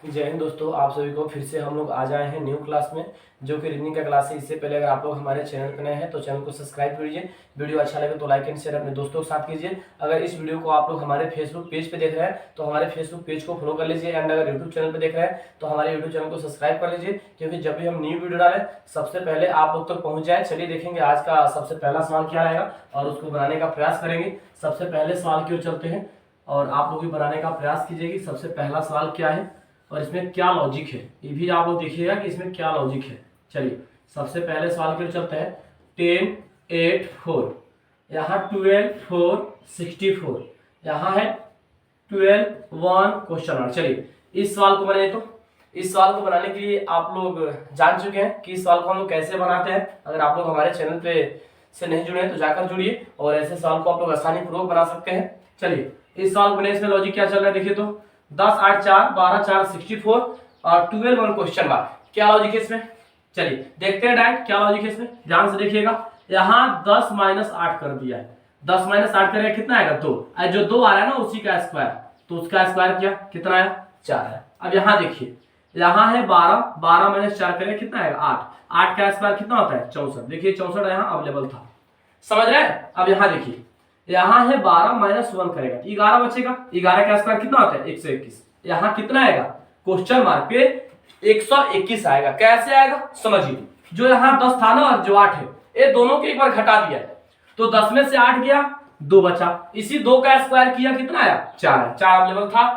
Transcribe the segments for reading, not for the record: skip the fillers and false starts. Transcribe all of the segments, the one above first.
जय हिंद दोस्तों, आप सभी को फिर से हम लोग आ जाए हैं न्यू क्लास में, जो कि रीजनिंग का क्लास है। इससे पहले अगर आप लोग हमारे चैनल पर नए हैं तो चैनल को सब्सक्राइब कीजिए। वीडियो अच्छा लगे तो लाइक एंड शेयर अपने दोस्तों के साथ कीजिए। अगर इस वीडियो को आप लोग हमारे फेसबुक पेज पे देख रहे हैं तो हमारे फेसबुक पेज को फॉलो कर लीजिए, एंड अगर यूट्यूब चैनल पर देख रहे हैं तो हमारे यूट्यूब चैनल को सब्सक्राइब कर लीजिए, क्योंकि जब भी हम न्यू वीडियो डालें सबसे पहले आप लोग तक पहुंच जाए। चलिए देखेंगे आज का सबसे पहला सवाल क्या रहेगा और उसको बनाने का प्रयास करेंगे। सबसे पहले सवाल की ओर चलते हैं और आप लोग भी बनाने का प्रयास कीजिए कि सबसे पहला सवाल क्या है और इसमें क्या लॉजिक है। ये भी आप लोग देखिएगा कि इसमें क्या लॉजिक है। चलिए सबसे पहले सवाल की ओर चलते हैं। 10 8 4, यहाँ 12 4 64, यहाँ है 12 1 क्वेश्चन मार्क। चलिए इस सवाल को बनाए। तो इस सवाल को बनाने के लिए आप लोग जान चुके हैं कि इस सवाल को हम लोग कैसे बनाते हैं। अगर आप लोग हमारे चैनल पे से नहीं जुड़े हैं तो जाकर जुड़िए और ऐसे सवाल को आप लोग आसानी पूर्वक बना सकते हैं। चलिए इस सवाल को बनाने इसमें लॉजिक क्या चल रहा है देखिए। तो 10 8 4 12 4 64 और 12 1 क्वेश्चन मार्क, क्या लॉजिक है इसमें। चलिए देखते हैं डायरेक्ट क्या लॉजिक है इसमें, ध्यान से देखिएगा। यहाँ 10 - 8 कर दिया है। 10 - 8 करेगा कितना आएगा 2, जो 2 आ रहा है ना उसी का स्क्वायर, तो उसका स्क्वायर किया कितना आया 4 है। अब यहाँ देखिए, यहाँ है 12 12 - 4 करेगा कितना आएगा 8, 8 का स्क्वायर कितना होता है 64। देखिए 64 यहाँ अवेलेबल था, समझ रहे हैं। अब यहाँ देखिए, यहाँ है 12 - 1 करेगा तो 11 बचेगा। 11 का स्क्वायर कितना होता है 121। यहाँ कितना आएगा क्वेश्चन मार्क पे 121 आएगा। कैसे आएगा समझिए, जो यहाँ 10 था ना और जो 8 है, ये दोनों को एक बार घटा दिया तो 10 में से 8 गया 2 बचा। इसी 2 का स्क्वायर किया कितना आया 4 है। 4 अवेलेबल था,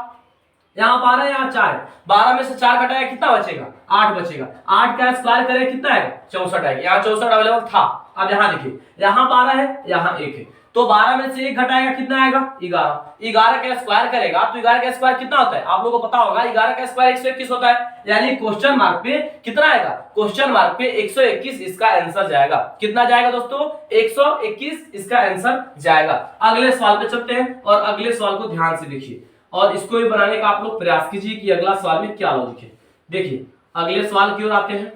यहाँ 12 यहाँ 4 है। 12 में से 4 घटाया कितना बचेगा 8 बचेगा। 8 का स्क्वायर करें कितना आएगा 64 आएगा। यहाँ 64 अवेलेबल था। अब यहाँ देखिए, यहाँ 12 है यहाँ 1 है, तो 12 में से 1 घटाएगा कितना आएगा 11। 11 का स्क्वायर करेगा तो 11 का स्क्वायर कितना होता है आप लोगों को पता होगा। 11 का स्क्वायर 121 होता है, यानी क्वेश्चन मार्क पे कितना आएगा क्वेश्चन मार्क पे 121 इसका आंसर जाएगा। कितना जाएगा दोस्तों 121 इसका आंसर जाएगा। अगले सवाल पे चलते हैं और अगले सवाल को ध्यान से देखिए और इसको भी बनाने का आप लोग प्रयास कीजिए कि अगला सवाल में क्या लॉजिक है। देखिए अगले सवाल की ओर आते हैं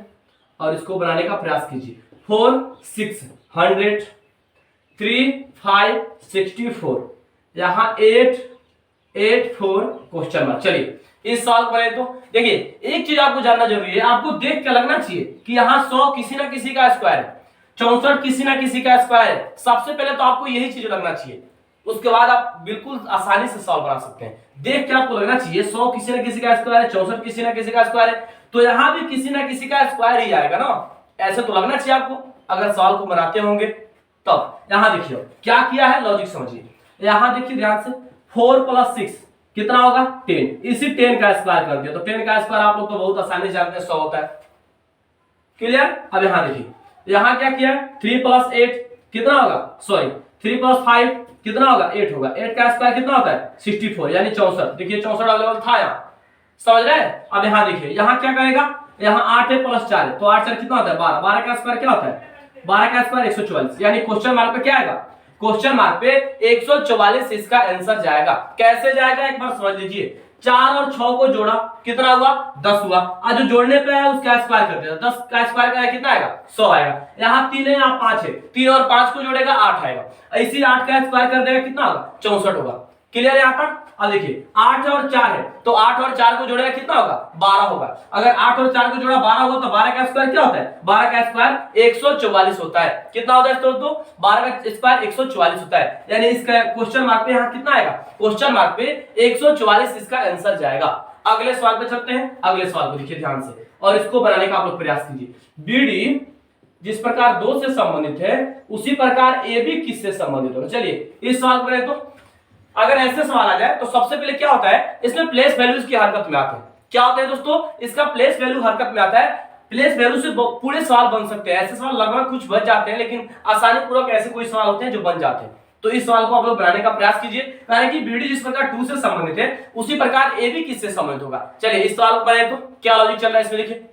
और इसको बनाने का प्रयास कीजिए। 4 6 100 3 5 64, यहाँ 8 8 4 क्वेश्चन मार्क। चलिए इस सवाल को बने तो देखिए, एक चीज आपको जानना जरूरी है, आपको देख के लगना चाहिए कि यहाँ 100 किसी ना किसी का स्क्वायर है, 64 किसी ना किसी का स्क्वायर है। सबसे पहले तो आपको यही चीज लगना चाहिए, उसके बाद आप बिल्कुल आसानी से सॉल्व बना सकते हैं। देख के आपको लगना चाहिए 100 किसी ना किसी का स्क्वायर है, 64 किसी ना किसी का स्क्वायर है, तो यहाँ भी किसी ना किसी का स्क्वायर ही आएगा ना, ऐसे तो लगना चाहिए आपको अगर सवाल को बनाते होंगे तब। यहाँ देखिए क्या किया है लॉजिक समझिए। यहाँ देखिए ध्यान से, 4 + 6 कितना होगा 10, इसी 10 का स्क्वायर कर दिया तो 10 का स्क्वायर आप लोग तो बहुत आसानी से जानते हैं 100 होता है। क्लियर। अब यहाँ देखिए, यहाँ क्या किया 3 + 8 कितना होगा 3 + 5 कितना होगा 8 होगा। 8 का स्क्वायर कितना होता है 64, यानी 64। देखिए 64 अवेलेबल था यहाँ, समझ रहे हैं। अब यहाँ देखिए, यहाँ क्या करेगा, यहाँ 8 है + 4 है तो 8 4 कितना होता है 12। 12 का स्क्वायर क्या होता है 12 का स्क्वायर 144, यानी क्वेश्चन मार्क पे क्या आएगा क्वेश्चन मार्क पे 144 इसका आंसर जाएगा। कैसे जाएगा एक बार समझ लीजिए। 4 और 6 को जोड़ा कितना हुआ 10 हुआ, आज जो जोड़ने पे है उसका स्क्वायर कर देगा। 10 का स्क्वायर का कितना आएगा 100 आएगा। यहाँ 3 है यहाँ 5 है, 3 और 5 को जोड़ेगा 8 आएगा। इसी 8 का स्क्वायर कर देगा कितना होगा 64 होगा। क्लियर है यहाँ तक। अब देखिए 8 और 4 है तो 8 और 4 को जोड़ेगा कितना होगा 12 होगा। अगर 8 और 4 को जोड़ा 12 होगा तो 12 का स्क्वायर क्या होता है 12 का स्क्वायर 144 होता है। कितना होता है दोस्तों 12 का स्क्वायर 144 होता है, यानी इसका क्वेश्चन मार्क पे यहाँ कितना आएगा क्वेश्चन मार्क पे 144 इसका आंसर जाएगा। अगले सवाल पे चलते हैं। अगले सवाल को देखिए ध्यान से और इसको बनाने का आप लोग प्रयास कीजिए। बीडी जिस प्रकार 2 से संबंधित है उसी प्रकार ए भी किससे संबंधित होगा। चलिए इस सवाल को तो अगर ऐसे सवाल आ जाए तो सबसे पहले क्या होता है इसमें प्लेस वैल्यूज की हरकत में आते हैं। क्या होता है दोस्तों इसका प्लेस वैल्यू हरकत में आता है। प्लेस वैल्यू से पूरे सवाल बन सकते हैं। ऐसे सवाल लगभग कुछ बच जाते हैं, लेकिन आसानी पूर्वक ऐसे कोई सवाल होते हैं जो बन जाते हैं। तो इस सवाल को आप लोग बनाने का प्रयास कीजिए, यानी कि बीडी जिस प्रकार 2 से संबंधित है उसी प्रकार ए भी किससे संबंधित होगा। चलिए इस सवाल को बनाए तो क्या लॉजिक चल रहा है इसमें देखिए।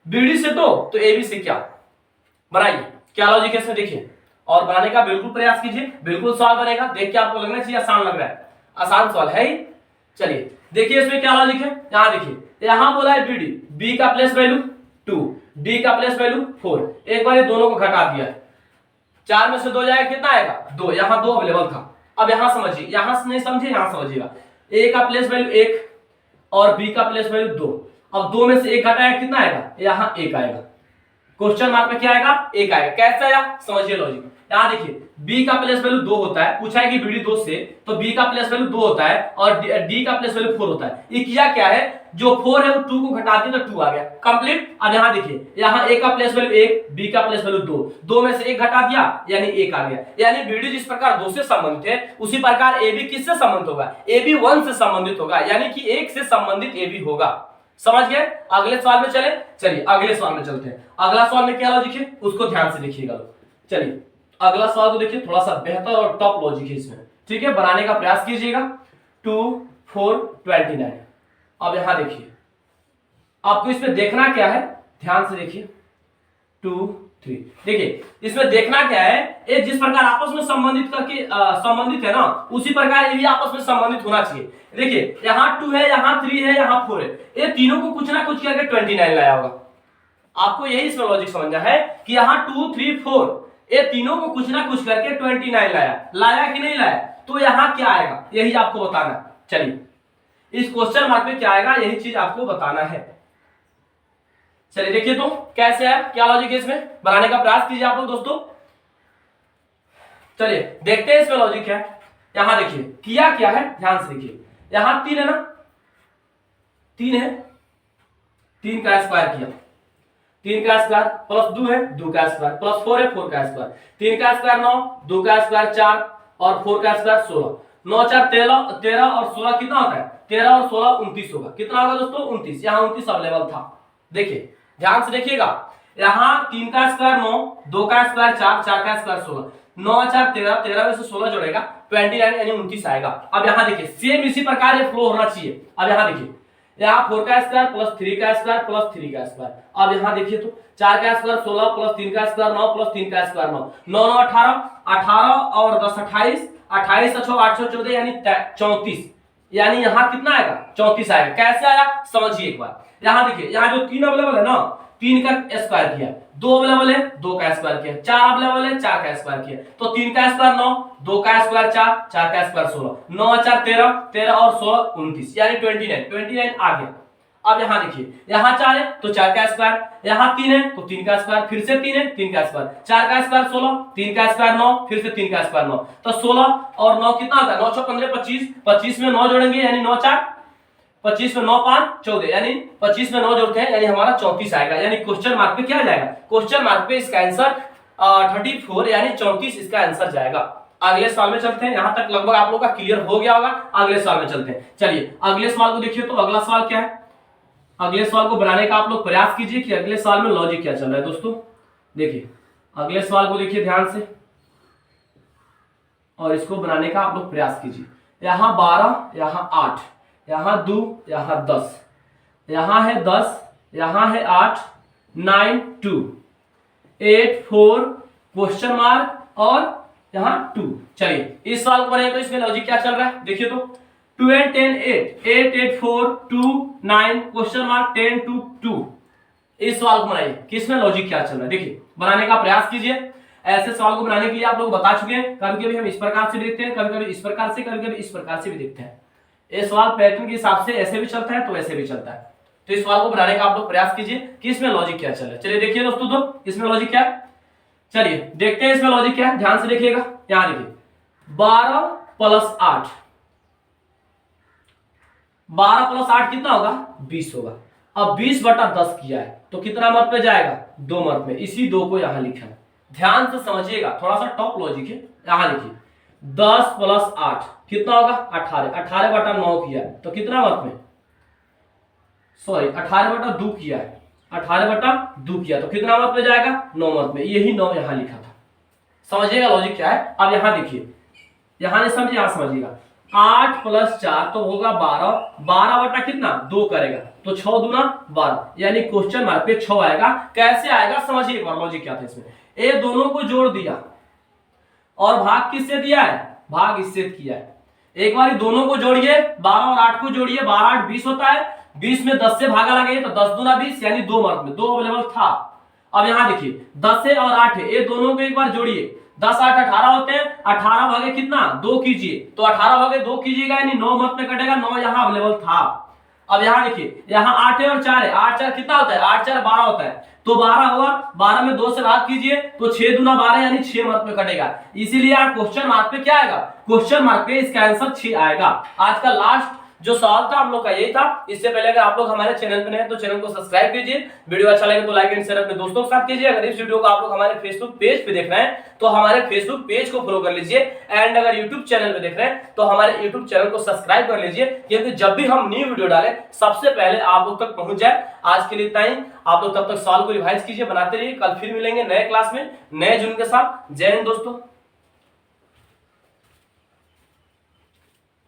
बीडी से तो ए बी से क्या बनाइए, क्या लॉजिक है इसमें देखिए और बनाने का बिल्कुल प्रयास कीजिए। बिल्कुल सवाल बनेगा, देख के आपको लगना चाहिए आसान लग रहा है, आसान सवाल है ही। चलिए देखिए इसमें क्या लॉजिक है। यहाँ देखिए, यहाँ बोला है बीडी, बी का प्लेस वैल्यू 2, डी का प्लेस वैल्यू 4। एक बार ये दोनों को घटा दिया, 4 में से 2 जाएगा कितना आएगा 2, यहाँ 2 अवेलेबल था। अब यहाँ समझिए, यहाँ नहीं समझिए यहाँ समझिएगा। ए का प्लेस वैल्यू 1, और बी का प्लेस वैल्यू 2। अब 2 में से 1 घटाया कितना आएगा, यहाँ 1 आएगा। क्वेश्चन मार्क में क्या आएगा, 1 आएगा। कैसे आया समझिए लॉजिक। यहाँ देखिए b का प्लेस वैल्यू 2 होता है, पूछा है कि BD 2 से, तो b का प्लेस वैल्यू 2 होता है और d का प्लेस वैल्यू 4 होता है। ये किया क्या है, जो 4 है वो 2 को घटा दिया तो 2 आ गया, कंप्लीट। अब यहाँ देखिए, यहाँ a का प्लेस वैल्यू 1, b का प्लेस वैल्यू 2, 2 में से 1 घटा दिया यानी 1 आ गया। यानी BD जिस प्रकार 2 से संबंधित है उसी प्रकार AB किससे संबंधित होगा, AB 1 से संबंधित होगा, यानी कि 1 से संबंधित AB होगा। समझ गए। अगले सवाल में चले, चलिए अगले सवाल में चलते हैं। अगला सवाल में क्या लॉजिक है उसको ध्यान से देखिएगा। चलिए अगला सवाल को देखिए, थोड़ा सा बेहतर और टॉप लॉजिक है इसमें, ठीक है, बनाने का प्रयास कीजिएगा। 2 4 29। अब यहां देखिए, आपको इसमें देखना क्या है, ध्यान से देखिए। 2 3, देखिए इसमें देखना क्या है, ये जिस प्रकार आपस में संबंधित करके संबंधित है ना, उसी प्रकार ये भी आपस में संबंधित होना चाहिए। देखिए यहाँ 2 है, यहाँ 3 है, यहाँ 4 है, ये तीनों को कुछ ना कुछ करके 29 लाया होगा। आपको यही इसमें लॉजिक समझना है कि यहाँ 2 3 4 ये तीनों को कुछ ना कुछ करके 29 लाया कि नहीं लाया, तो यहाँ क्या आएगा यही आपको बताना है। चलिए इस क्वेश्चन मार्क में क्या आएगा यही चीज आपको बताना है। चलिए देखिए तो कैसे है, क्या लॉजिक है इसमें, बनाने का प्रयास कीजिए आप लोग दोस्तों। चलिए देखते हैं इसमें लॉजिक क्या है। यहां देखिए किया क्या है, ध्यान से देखिए। यहां 3 है ना, 3 है, 3 का स्क्वायर किया, 3 का स्क्वायर प्लस 2 है, 2 का स्क्वायर प्लस 4 है, 4 का स्क्वायर, 3 का स्क्वायर 9, 2 का स्क्वायर 4 और 4 का स्क्वायर 16, 9 4 13 और 16 कितना होता है, 13 और 16 29 होगा। कितना होगा दोस्तों, 29। यहाँ 29 अवेलेबल था। देखिए ध्यान से देखिएगा, यहाँ 3 का स्क्वायर 9, 2 का स्क्वायर 4, 4 का स्क्वायर 16, 9 4 13, 13 में से 16 जोड़ेगा 29 यानी 29 आएगा। अब यहाँ देखिए सेम इसी प्रकार ये फ्लो होना चाहिए। अब यहाँ देखिए, यहाँ 4 का स्क्वायर प्लस 3 का स्क्वायर प्लस 3 का स्क्वायर। अब यहाँ देखिए तो 4 का स्क्वायर 16 प्लस 3 का स्क्वायर 9 प्लस 3 का स्क्वायर 9, 9 9 18, 18 और 10 28, 28 और 6 814 यानी 34, यानी यहाँ कितना आएगा 34 आएगा। कैसे आया समझिए एक बार। यहाँ देखिए, यहाँ जो 3 अवेलेबल है ना, 3 का स्क्वायर किया, 2 अवेलेबल है 2 का स्क्वायर किया, 4 अवेलेबल है 4 का स्क्वायर किया, तो 3 का स्क्वायर 9, 2 का स्क्वायर 4, 4 का स्क्वायर 16, 9 4 13, 13 और 16 29 यानी 29 आ गया। अब यहाँ देखिए, यहाँ 4 है तो 4 का स्क्वायर, यहाँ 3 है तो 3 का स्क्वायर, फिर से 3 है 3 का स्क्वायर, 4 का स्क्वायर 16, 3 का स्क्वायर 9, फिर से 3 का स्क्वायर 9, तो 16 और 9 कितना आता है, 9 6 15 25, 25 में 9 जोड़ेंगे यानी 9 4, 25 में 9 5 14, यानी 25 में 9 जोड़ते हैं यानी हमारा 34 आएगा। यानी क्वेश्चन मार्क पे क्या जाएगा, क्वेश्चन मार्क पे इसका आंसर 34 यानी 34 इसका आंसर जाएगा। अगले सवाल में चलते हैं। यहां तक लगभग आप लोगों का क्लियर हो गया होगा। अगले सवाल में चलते हैं। चलिए अगले सवाल को देखिए, तो अगला सवाल क्या है, अगले सवाल को बनाने का आप लोग प्रयास कीजिए कि अगले सवाल में लॉजिक क्या चल रहा है। दोस्तों देखिए अगले सवाल को देखिए ध्यान से और इसको बनाने का आप लोग प्रयास कीजिए। यहाँ 12, यहाँ 8, यहाँ 2, यहाँ 10, यहाँ है 10, यहाँ है 8, 9 2, 8 4 क्वेश्चन मार्क और यहाँ 2। चलिए इस सवाल को बनाए तो इसमें लॉजिक क्या चल रहा है देखिए तो 2 and 10 8, 8 8 4 2 9 क्वेश्चन मार्क 10 2 2। इस सवाल को बनाइए कि इसमें लॉजिक क्या चल रहा है। देखिए बनाने का प्रयास कीजिए। ऐसे सवाल को बनाने के लिए आप लोग बता चुके हैं, कभी कभी हम इस प्रकार से भी देखते हैं, कभी कभी इस प्रकार से, कभी कभी इस प्रकार से भी देखते हैं। ये सवाल पैटर्न के हिसाब से ऐसे भी चलता है तो ऐसे भी चलता है। तो इस सवाल को बनाने का आप लोग प्रयास कीजिए कि इसमें लॉजिक क्या चल रहा है। चलिए देखिए दोस्तों, तो इसमें लॉजिक क्या है, चलिए देखते हैं इसमें लॉजिक क्या है। ध्यान से देखिएगा, यहां देखिए 12 प्लस 8, 12 प्लस 8 कितना होगा 20 होगा। अब 20 बटा 10 किया है तो कितना मत में जाएगा 2 मत में, इसी 2 को यहां लिखा है। ध्यान से समझिएगा, थोड़ा सा टॉप लॉजिक है। यहां देखिए 10 प्लस 8 कितना होगा 18, 18 बटा 9 किया है तो कितना मत में, सॉरी 18 बटा 2 किया है, 18 बटा 2 किया तो कितना मत में जाएगा 9 मत में, यही 9 यहां लिखा था। समझिएगा लॉजिक क्या है। अब यहां देखिए, यहां नहीं समझिए, यहां समझिएगा 8 प्लस 4 तो होगा 12, 12 बटा कितना 2 करेगा तो 6 दूना 12, यानी क्वेश्चन मार्क पे 6 आएगा। कैसे आएगा समझिए एक बार लॉजिक क्या था इसमें। ये दोनों को जोड़ दिया और भाग किससे दिया है, भाग इससे किया है। एक बार दोनों को जोड़िए, 12 और 8 को जोड़िए, 12 8 20 होता है, 20 में 10 से भागा लगे तो 10 दूना 20 यानी 2 मार्क में 2 अवेलेबल था। अब यहां देखिए 10 है और 8 है, ये दोनों को एक बार जोड़िए, 10 8 18 होते हैं, 18 भागे कितना 2 कीजिए तो 18 भागे 2 कीजिएगा यानी 9 मत में कटेगा, 9 यहां अवेलेबल था। अब यहाँ देखिए, यहाँ 8 है और 4 है, 8 4 कितना होता है, 8 4 12 होता है, तो 12 हुआ, 12 में 2 से भाग कीजिए तो 6 दूना 12 यानी 6 मार्क पे कटेगा। इसीलिए आप क्वेश्चन मार्क पे क्या आएगा, क्वेश्चन मार्क पे इसका आंसर 6 आएगा। आज का लास्ट जो सवाल था हम लोग का यही था। इससे पहले अगर आप लोग हमारे चैनल पे नए हैं तो चैनल को सब्सक्राइब कीजिए, वीडियो अच्छा लगे तो लाइक एंड शेयर अपने दोस्तों के साथ कीजिए। अगर इस वीडियो को आप लोग हमारे फेसबुक पेज पे देख रहे हैं तो हमारे फेसबुक पेज को फॉलो कर लीजिए, एंड अगर यूट्यूब चैनल पे देख रहे हैं तो हमारे यूट्यूब चैनल को सब्सक्राइब कर लीजिए, क्योंकि जब भी हम न्यू वीडियो डालें सबसे पहले आप लोग तक पहुंच जाए। आज के लिए इतना ही, आप लोग तब तक सवाल को रिवाइज कीजिए, बनाते रहिए। कल फिर मिलेंगे नए क्लास में नए जुर्म के साथ। जय हिंद दोस्तों।